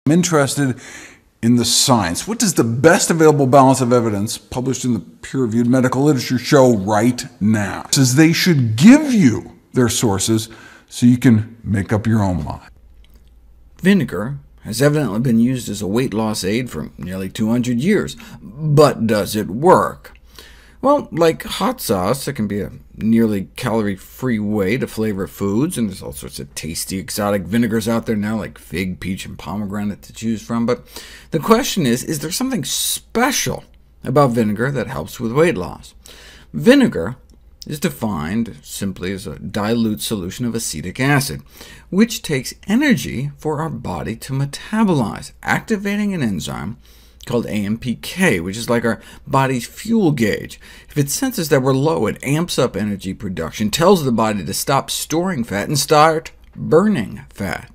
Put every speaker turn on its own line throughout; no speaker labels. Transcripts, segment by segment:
I'm interested in the science. What does the best available balance of evidence published in the peer-reviewed medical literature show right now? It says they should give you their sources so you can make up your own mind.
Vinegar has evidently been used as a weight loss aid for nearly 200 years. But does it work? Well, like hot sauce, it can be a nearly calorie-free way to flavor foods, and there's all sorts of tasty exotic vinegars out there now, like fig, peach, and pomegranate to choose from. But the question is there something special about vinegar that helps with weight loss? Vinegar is defined simply as a dilute solution of acetic acid, which takes energy for our body to metabolize, activating an enzyme called AMPK, which is like our body's fuel gauge. If it senses that we're low, it amps up energy production, tells the body to stop storing fat and start burning fat.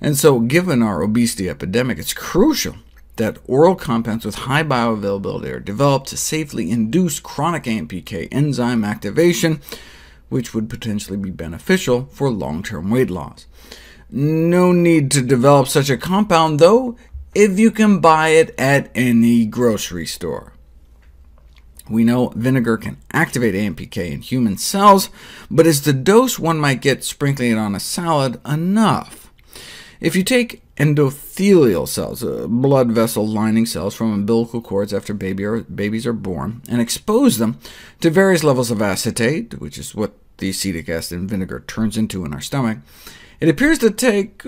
And so, given our obesity epidemic, it's crucial that oral compounds with high bioavailability are developed to safely induce chronic AMPK enzyme activation, which would potentially be beneficial for long-term weight loss. No need to develop such a compound, though, if you can buy it at any grocery store. We know vinegar can activate AMPK in human cells, but is the dose one might get sprinkling it on a salad enough? If you take endothelial cells, blood vessel lining cells from umbilical cords after babies are born, and expose them to various levels of acetate, which is what the acetic acid in vinegar turns into in our stomach, it appears to take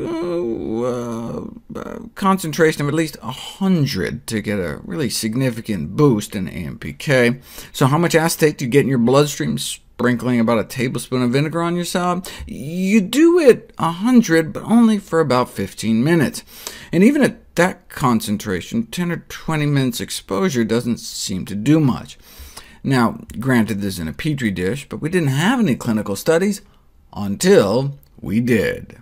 concentration of at least 100 to get a really significant boost in AMPK. So how much acetate do you get in your bloodstream sprinkling about a tablespoon of vinegar on your salad? You do it 100, but only for about 15 minutes. And even at that concentration, 10 or 20 minutes exposure doesn't seem to do much. Now, granted, this is in a petri dish, but we didn't have any clinical studies until we did.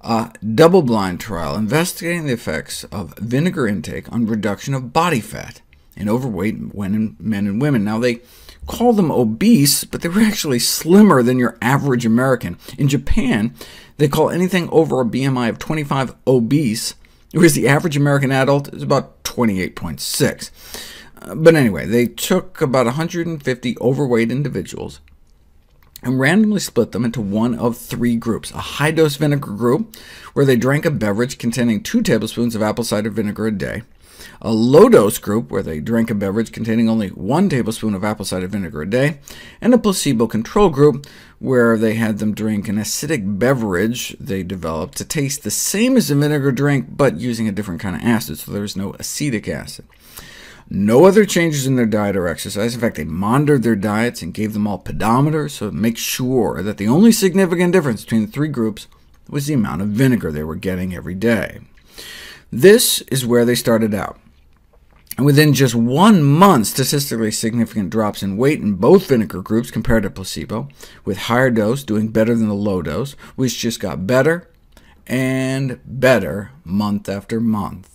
A double-blind trial investigating the effects of vinegar intake on reduction of body fat in overweight men and women. Now, they call them obese, but they were actually slimmer than your average American. In Japan, they call anything over a BMI of 25 obese, whereas the average American adult is about 28.6. But anyway, they took about 150 overweight individuals and randomly split them into one of three groups: a high-dose vinegar group, where they drank a beverage containing 2 tablespoons of apple cider vinegar a day; a low-dose group, where they drank a beverage containing only 1 tablespoon of apple cider vinegar a day; and a placebo control group, where they had them drink an acidic beverage they developed to taste the same as a vinegar drink, but using a different kind of acid, so there was no acetic acid. No other changes in their diet or exercise. In fact, they monitored their diets and gave them all pedometers to make sure that the only significant difference between the three groups was the amount of vinegar they were getting every day. This is where they started out. And within just 1 month, statistically significant drops in weight in both vinegar groups compared to placebo, with higher dose doing better than the low dose, which just got better and better month after month.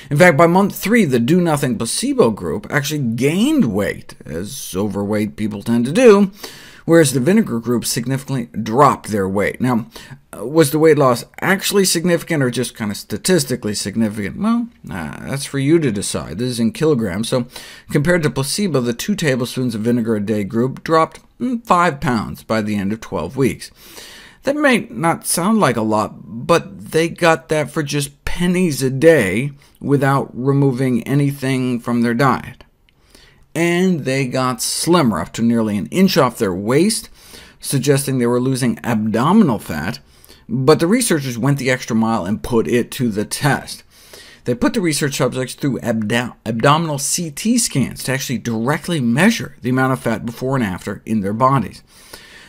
In fact, by month 3, the do-nothing placebo group actually gained weight, as overweight people tend to do, whereas the vinegar group significantly dropped their weight. Now, was the weight loss actually significant, or just kind of statistically significant? Well, that's for you to decide. This is in kilograms, so compared to placebo, the 2 tablespoons of vinegar a day group dropped 5 pounds by the end of 12 weeks. That may not sound like a lot, but they got that for just pennies a day without removing anything from their diet. And they got slimmer, up to nearly an inch off their waist, suggesting they were losing abdominal fat, but the researchers went the extra mile and put it to the test. They put the research subjects through abdominal CT scans to actually directly measure the amount of fat before and after in their bodies.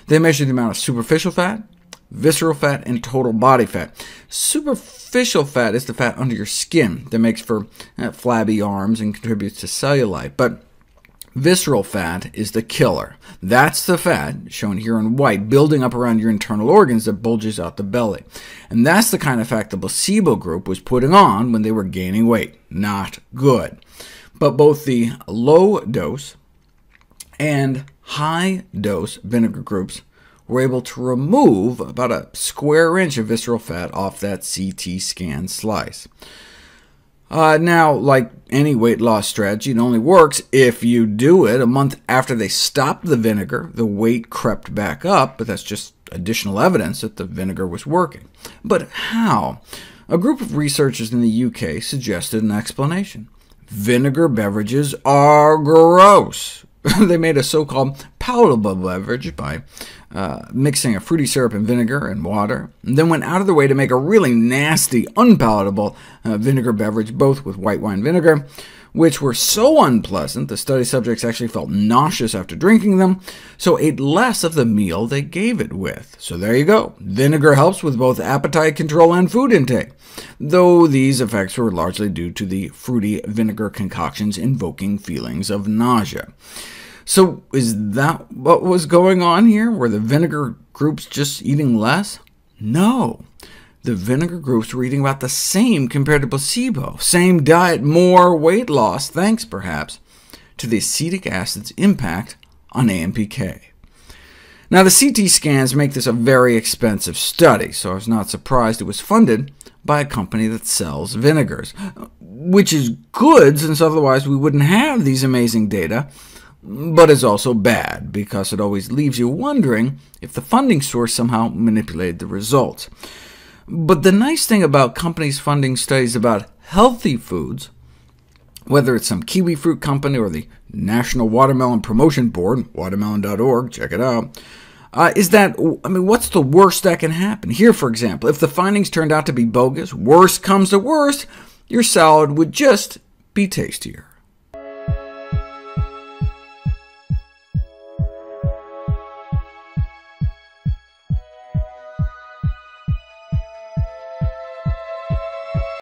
They measured the amount of superficial fat, visceral fat, and total body fat. Superficial fat is the fat under your skin that makes for flabby arms and contributes to cellulite, but visceral fat is the killer. That's the fat, shown here in white, building up around your internal organs that bulges out the belly. And that's the kind of fat the placebo group was putting on when they were gaining weight. Not good. But both the low-dose and high-dose vinegar groups were able to remove about a square inch of visceral fat off that CT scan slice. Now, like any weight loss strategy, it only works if you do it. A month after they stopped the vinegar, the weight crept back up, but that's just additional evidence that the vinegar was working. But how? A group of researchers in the UK suggested an explanation. Vinegar beverages are gross. They made a so-called palatable beverage by mixing a fruity syrup and vinegar and water, and then went out of their way to make a really nasty, unpalatable vinegar beverage, both with white wine vinegar, which were so unpleasant the study subjects actually felt nauseous after drinking them, so ate less of the meal they gave it with. So there you go. Vinegar helps with both appetite control and food intake, though these effects were largely due to the fruity vinegar concoctions invoking feelings of nausea. So is that what was going on here? Were the vinegar groups just eating less? No. The vinegar groups were eating about the same compared to placebo. Same diet, more weight loss, thanks perhaps to the acetic acid's impact on AMPK. Now, the CT scans make this a very expensive study, so I was not surprised it was funded by a company that sells vinegars, which is good, since otherwise we wouldn't have these amazing data, but is also bad, because it always leaves you wondering if the funding source somehow manipulated the results. But the nice thing about companies funding studies about healthy foods, whether it's some kiwi fruit company or the National Watermelon Promotion Board, watermelon.org, check it out, is that, what's the worst that can happen? Here, for example, if the findings turned out to be bogus, worst comes to worst, your salad would just be tastier.